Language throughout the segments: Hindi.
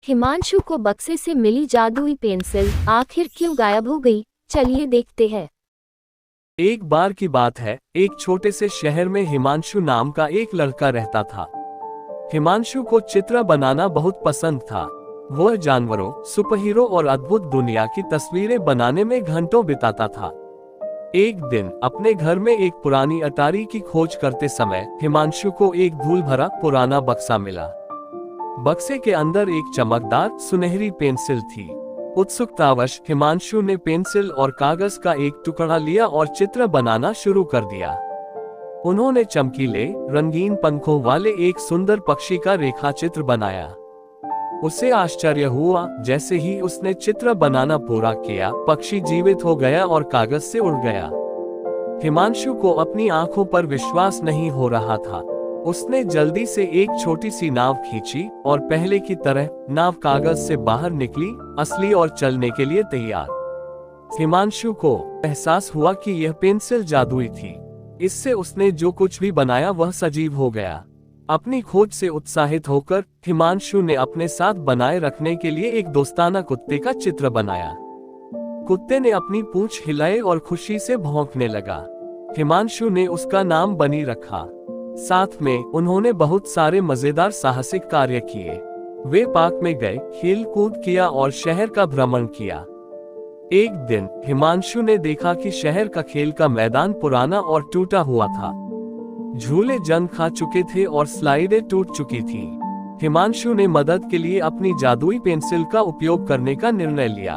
हिमांशु को बक्से से मिली जादुई पेंसिल आखिर क्यों गायब हो गई, चलिए देखते हैं। एक बार की बात है, एक छोटे से शहर में हिमांशु नाम का एक लड़का रहता था। हिमांशु को चित्र बनाना बहुत पसंद था। वह जानवरों, सुपरहीरो और अद्भुत दुनिया की तस्वीरें बनाने में घंटों बिताता था। एक दिन अपने घर में एक पुरानी अटारी की खोज करते समय हिमांशु को एक धूल भरा पुराना बक्सा मिला। बक्से के अंदर एक चमकदार सुनहरी पेंसिल थी। उत्सुकतावश हिमांशु ने पेंसिल और कागज का एक टुकड़ा लिया और चित्र बनाना शुरू कर दिया। उन्होंने चमकीले, रंगीन पंखों वाले एक सुंदर पक्षी का रेखाचित्र बनाया। उसे आश्चर्य हुआ, जैसे ही उसने चित्र बनाना पूरा किया, पक्षी जीवित हो गया और कागज से उड़ गया। हिमांशु को अपनी आंखों पर विश्वास नहीं हो रहा था। उसने जल्दी से एक छोटी सी नाव खींची और पहले की तरह नाव कागज से बाहर निकली, असली और चलने के लिए तैयार। हिमांशु को एहसास हुआ कि यह पेंसिल जादुई थी। इससे उसने जो कुछ भी बनाया वह सजीव हो गया। अपनी खोज से उत्साहित होकर हिमांशु ने अपने साथ बनाए रखने के लिए एक दोस्ताना कुत्ते का चित्र बनाया। कुत्ते ने अपनी पूंछ हिलाई और खुशी से भौंकने लगा। हिमांशु ने उसका नाम बनी रखा। साथ में उन्होंने बहुत सारे मजेदार साहसिक कार्य किए। वे पार्क में गए, खेल कूद किया और शहर का भ्रमण किया। एक दिन हिमांशु ने देखा कि शहर का खेल का मैदान पुराना और टूटा हुआ था। झूले जंग खा चुके थे और स्लाइडें टूट चुकी थी। हिमांशु ने मदद के लिए अपनी जादुई पेंसिल का उपयोग करने का निर्णय लिया।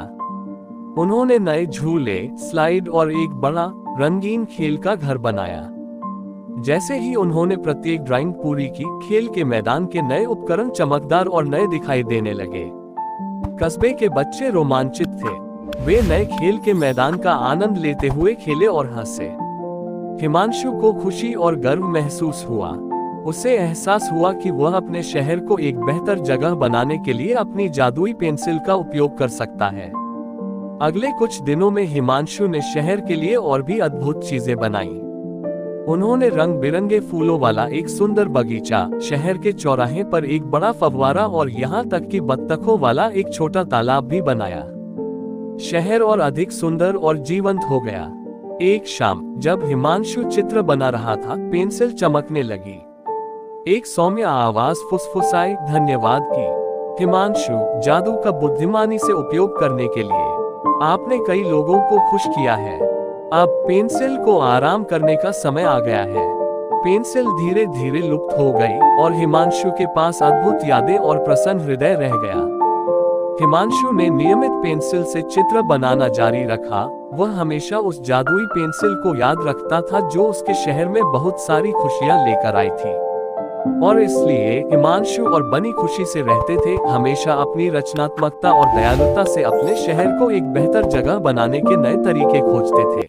उन्होंने नए झूले, स्लाइड और एक बड़ा रंगीन खेल का घर बनाया। जैसे ही उन्होंने प्रत्येक ड्राइंग पूरी की, खेल के मैदान के नए उपकरण चमकदार और नए दिखाई देने लगे। कस्बे के बच्चे रोमांचित थे। वे नए खेल के मैदान का आनंद लेते हुए खेले और हंसे। हिमांशु को खुशी और गर्व महसूस हुआ। उसे एहसास हुआ कि वह अपने शहर को एक बेहतर जगह बनाने के लिए अपनी जादुई पेंसिल का उपयोग कर सकता है। अगले कुछ दिनों में हिमांशु ने शहर के लिए और भी अद्भुत चीजें बनाई। उन्होंने रंग बिरंगे फूलों वाला एक सुंदर बगीचा, शहर के चौराहे पर एक बड़ा फव्वारा और यहाँ तक कि बत्तखों वाला एक छोटा तालाब भी बनाया। शहर और अधिक सुंदर और जीवंत हो गया। एक शाम जब हिमांशु चित्र बना रहा था, पेंसिल चमकने लगी। एक सौम्य आवाज फुसफुसाई, धन्यवाद की हिमांशु, जादू का बुद्धिमानी से उपयोग करने के लिए आपने कई लोगों को खुश किया है। अब पेंसिल को आराम करने का समय आ गया है। पेंसिल धीरे धीरे लुप्त हो गई और हिमांशु के पास अद्भुत यादें और प्रसन्न हृदय रह गया। हिमांशु ने नियमित पेंसिल से चित्र बनाना जारी रखा। वह हमेशा उस जादुई पेंसिल को याद रखता था जो उसके शहर में बहुत सारी खुशियां लेकर आई थी। और इसलिए हिमांशु और बनी खुशी से रहते थे, हमेशा अपनी रचनात्मकता और दयालुता से अपने शहर को एक बेहतर जगह बनाने के नए तरीके खोजते थे।